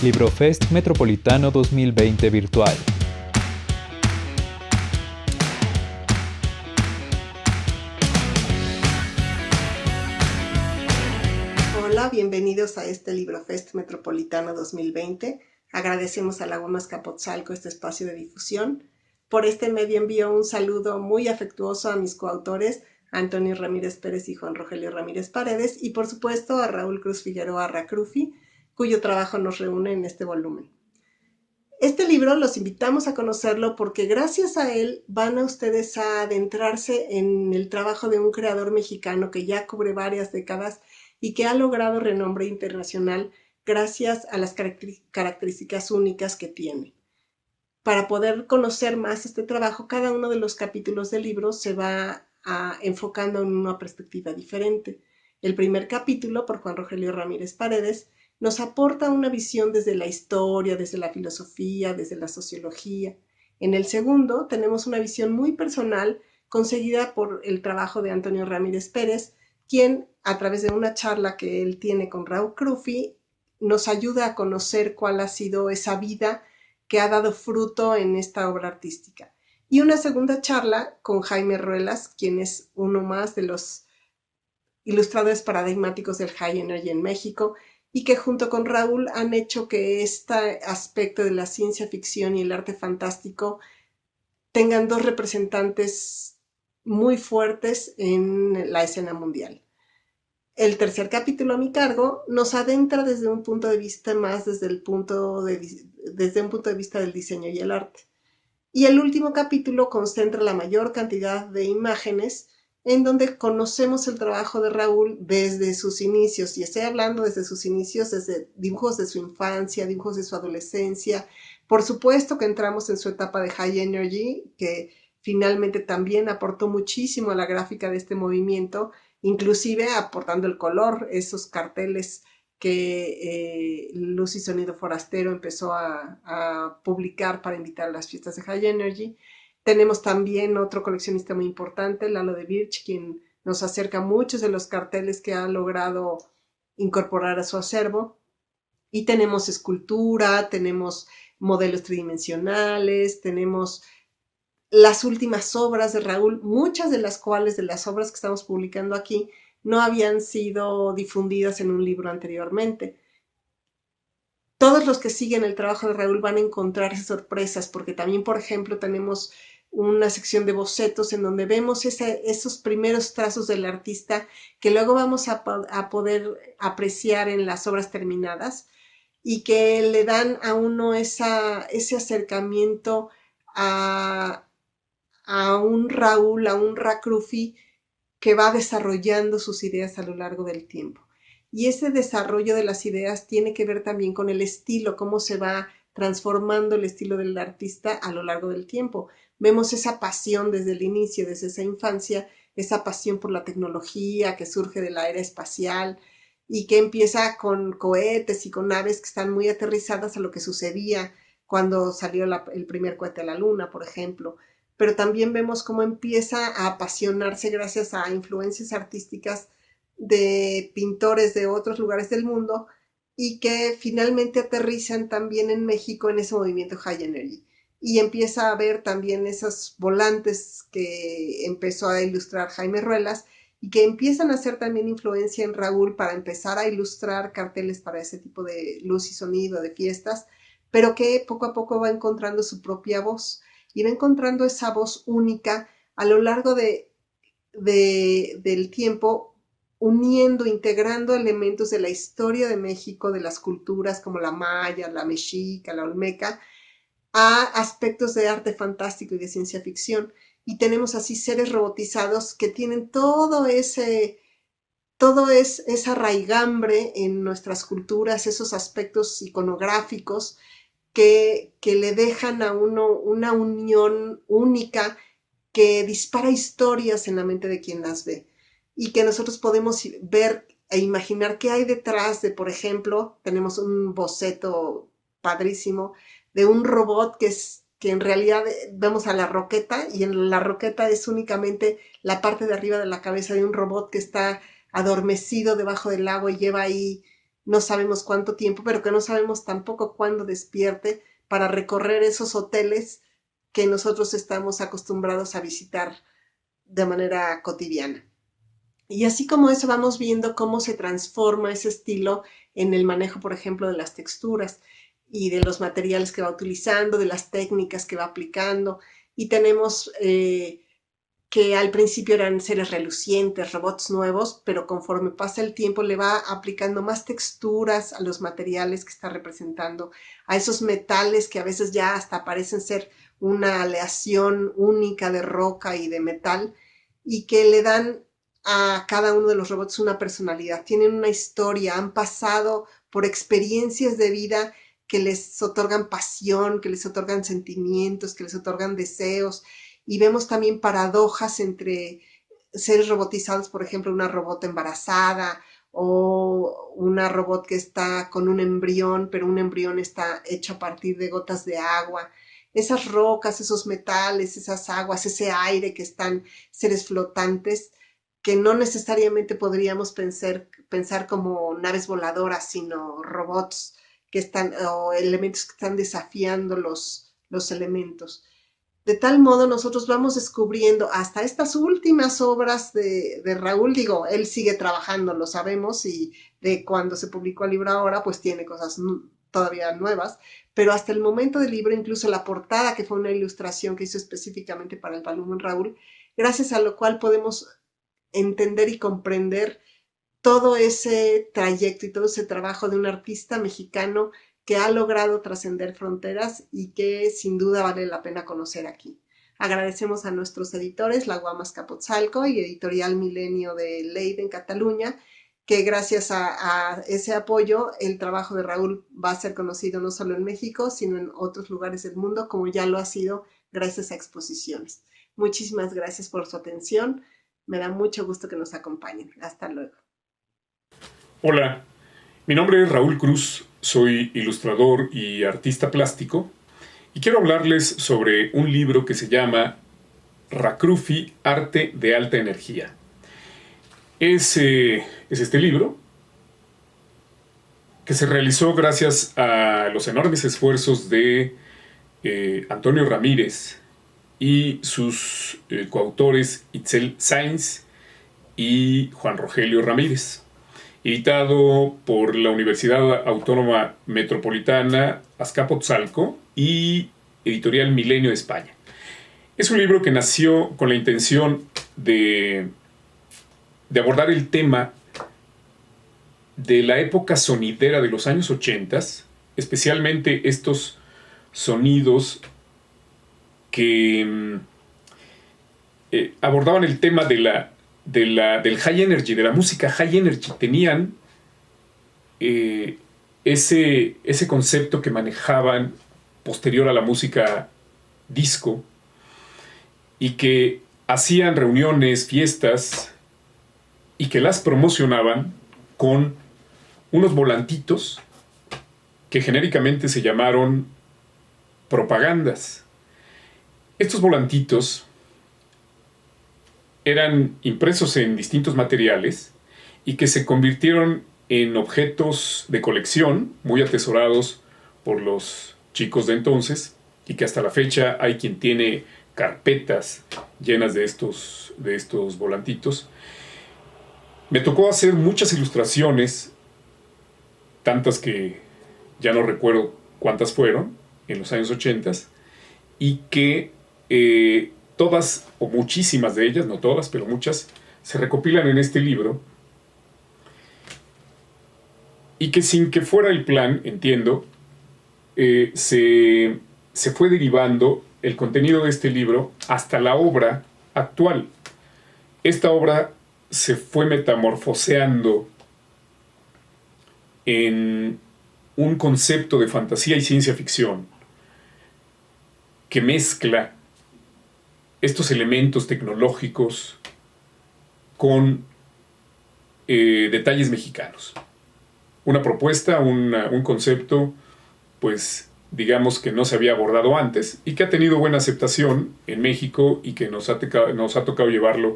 LibroFest Metropolitano 2020 virtual. Hola, bienvenidos a este LibroFest Metropolitano 2020. Agradecemos a Laguna Azcapotzalco este espacio de difusión. Por este medio envío un saludo muy afectuoso a mis coautores, Antonio Ramírez Pérez y Juan Rogelio Ramírez Paredes, y por supuesto a Raúl Cruz Figueroa Racrufi, cuyo trabajo nos reúne en este volumen. Este libro los invitamos a conocerlo porque gracias a él van a ustedes a adentrarse en el trabajo de un creador mexicano que ya cubre varias décadas y que ha logrado renombre internacional gracias a las características únicas que tiene. Para poder conocer más este trabajo, cada uno de los capítulos del libro se va enfocando en una perspectiva diferente. El primer capítulo, por Juan Rogelio Ramírez Paredes, nos aporta una visión desde la historia, desde la filosofía, desde la sociología. En el segundo, tenemos una visión muy personal conseguida por el trabajo de Antonio Ramírez Pérez, quien, a través de una charla que él tiene con Raúl Crufi, nos ayuda a conocer cuál ha sido esa vida que ha dado fruto en esta obra artística. Y una segunda charla con Jaime Ruelas, quien es uno más de los ilustradores paradigmáticos del High Energy en México, y que junto con Raúl han hecho que este aspecto de la ciencia ficción y el arte fantástico tengan dos representantes muy fuertes en la escena mundial. El tercer capítulo a mi cargo nos adentra desde un punto de vista más desde un punto de vista del diseño y el arte. Y el último capítulo concentra la mayor cantidad de imágenes en donde conocemos el trabajo de Raúl desde sus inicios, y estoy hablando desde sus inicios, desde dibujos de su infancia, dibujos de su adolescencia. Por supuesto que entramos en su etapa de High Energy, que finalmente también aportó muchísimo a la gráfica de este movimiento, inclusive aportando el color, esos carteles que Luz y Sonido Forastero empezó a publicar para invitar a las fiestas de High Energy. Tenemos también otro coleccionista muy importante, Lalo de Birch, quien nos acerca muchos de los carteles que ha logrado incorporar a su acervo. Y tenemos escultura, tenemos modelos tridimensionales, tenemos las últimas obras de Raúl, muchas de las cuales de las obras que estamos publicando aquí no habían sido difundidas en un libro anteriormente. Todos los que siguen el trabajo de Raúl van a encontrarse sorpresas, porque también, por ejemplo, tenemos una sección de bocetos en donde vemos esos primeros trazos del artista que luego vamos a poder apreciar en las obras terminadas y que le dan a uno ese acercamiento a un Raúl, a un Racrufi que va desarrollando sus ideas a lo largo del tiempo. Y ese desarrollo de las ideas tiene que ver también con el estilo, cómo se va transformando el estilo del artista a lo largo del tiempo. Vemos esa pasión desde el inicio, desde esa infancia, esa pasión por la tecnología que surge de la era espacial y que empieza con cohetes y con naves que están muy aterrizadas a lo que sucedía cuando salió el primer cohete a la luna, por ejemplo. Pero también vemos cómo empieza a apasionarse gracias a influencias artísticas de pintores de otros lugares del mundo y que finalmente aterrizan también en México en ese movimiento High Energy. Y empieza a ver también esos volantes que empezó a ilustrar Jaime Ruelas y que empiezan a hacer también influencia en Raúl para empezar a ilustrar carteles para ese tipo de luz y sonido, de fiestas, pero que poco a poco va encontrando su propia voz y va encontrando esa voz única a lo largo del tiempo, uniendo, integrando elementos de la historia de México, de las culturas como la maya, la mexica, la olmeca, a aspectos de arte fantástico y de ciencia ficción. Y tenemos así seres robotizados que tienen esa raigambre en nuestras culturas, esos aspectos iconográficos que le dejan a uno una unión única que dispara historias en la mente de quien las ve y que nosotros podemos ver e imaginar qué hay detrás de, por ejemplo, tenemos un boceto padrísimo de un robot que en realidad vemos a la roqueta y en la roqueta es únicamente la parte de arriba de la cabeza de un robot que está adormecido debajo del agua y lleva ahí no sabemos cuánto tiempo, pero que no sabemos tampoco cuándo despierte para recorrer esos hoteles que nosotros estamos acostumbrados a visitar de manera cotidiana. Y así como eso vamos viendo cómo se transforma ese estilo en el manejo, por ejemplo, de las texturas y de los materiales que va utilizando, de las técnicas que va aplicando. Y tenemos que al principio eran seres relucientes, robots nuevos, pero conforme pasa el tiempo le va aplicando más texturas a los materiales que está representando, a esos metales que a veces ya hasta parecen ser una aleación única de roca y de metal, y que le dan a cada uno de los robots una personalidad, tienen una historia, han pasado por experiencias de vida que les otorgan pasión, que les otorgan sentimientos, que les otorgan deseos, y vemos también paradojas entre seres robotizados, por ejemplo, una robot embarazada o una robot que está con un embrión, pero un embrión está hecho a partir de gotas de agua. Esas rocas, esos metales, esas aguas, ese aire que están seres flotantes que no necesariamente podríamos pensar como naves voladoras, sino robots que están, o elementos que están desafiando los elementos. De tal modo nosotros vamos descubriendo hasta estas últimas obras de Raúl, digo, él sigue trabajando, lo sabemos, y de cuando se publicó el libro ahora, pues tiene cosas todavía nuevas, pero hasta el momento del libro, incluso la portada, que fue una ilustración que hizo específicamente para el volumen Raúl, gracias a lo cual podemos entender y comprender todo ese trayecto y todo ese trabajo de un artista mexicano que ha logrado trascender fronteras y que sin duda vale la pena conocer aquí. Agradecemos a nuestros editores, La Guamas Capotzalco y Editorial Milenio de Leiden, Cataluña, que gracias a ese apoyo el trabajo de Raúl va a ser conocido no solo en México, sino en otros lugares del mundo, como ya lo ha sido gracias a exposiciones. Muchísimas gracias por su atención. Me da mucho gusto que nos acompañen. Hasta luego. Hola, mi nombre es Raúl Cruz, soy ilustrador y artista plástico y quiero hablarles sobre un libro que se llama Racrufi, Arte de Alta Energía. Es este libro que se realizó gracias a los enormes esfuerzos de Antonio Ramírez y sus coautores Itzel Sainz y Juan Rogelio Ramírez, editado por la Universidad Autónoma Metropolitana Azcapotzalco y Editorial Milenio de España. Es un libro que nació con la intención de abordar el tema de la época sonidera de los años 80, especialmente estos sonidos que abordaban el tema del high energy, de la música high energy. Tenían ese concepto que manejaban posterior a la música disco y que hacían reuniones, fiestas y que las promocionaban con unos volantitos que genéricamente se llamaron propagandas. Estos volantitos eran impresos en distintos materiales y que se convirtieron en objetos de colección muy atesorados por los chicos de entonces y que hasta la fecha hay quien tiene carpetas llenas de estos volantitos. Me tocó hacer muchas ilustraciones, tantas que ya no recuerdo cuántas fueron, en los años 80, y que todas, o muchísimas de ellas, no todas, pero muchas, se recopilan en este libro, y que sin que fuera el plan, entiendo, se fue derivando el contenido de este libro hasta la obra actual. Esta obra se fue metamorfoseando en un concepto de fantasía y ciencia ficción que mezcla estos elementos tecnológicos con detalles mexicanos. Una propuesta, un concepto, pues digamos que no se había abordado antes y que ha tenido buena aceptación en México y que nos ha tocado llevarlo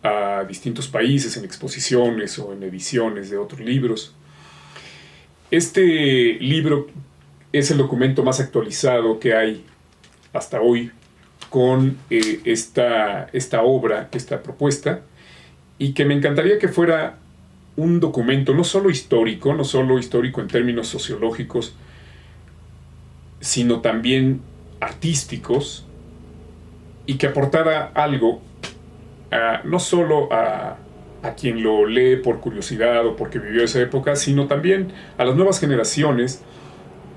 a distintos países en exposiciones o en ediciones de otros libros. Este libro es el documento más actualizado que hay hasta hoy con esta obra, esta propuesta, y que me encantaría que fuera un documento no solo histórico en términos sociológicos, sino también artísticos, y que aportara algo no solo a quien lo lee por curiosidad o porque vivió esa época, sino también a las nuevas generaciones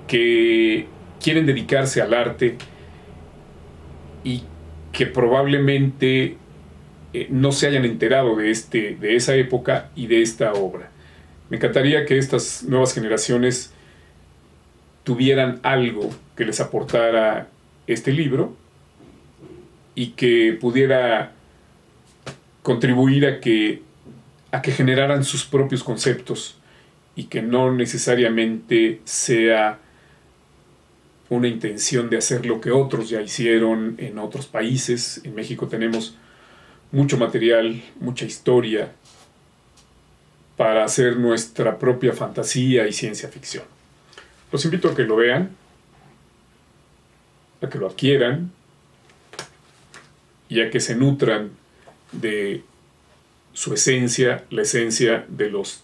que quieren dedicarse al arte y que probablemente no se hayan enterado de esa época y de esta obra. Me encantaría que estas nuevas generaciones tuvieran algo que les aportara este libro y que pudiera contribuir a que generaran sus propios conceptos y que no necesariamente sea una intención de hacer lo que otros ya hicieron en otros países. En México tenemos mucho material, mucha historia para hacer nuestra propia fantasía y ciencia ficción. Los invito a que lo vean, a que lo adquieran y a que se nutran de su esencia, la esencia de los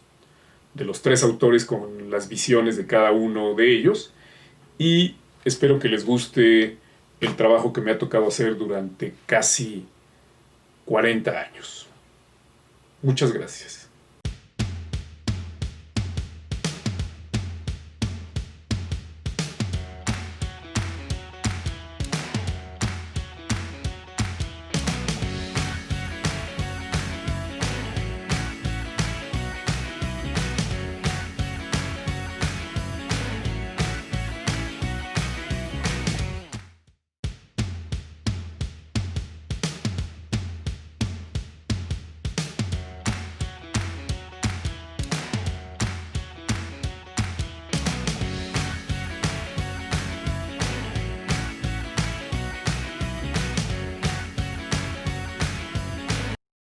tres autores con las visiones de cada uno de ellos, y espero que les guste el trabajo que me ha tocado hacer durante casi 40 años. Muchas gracias.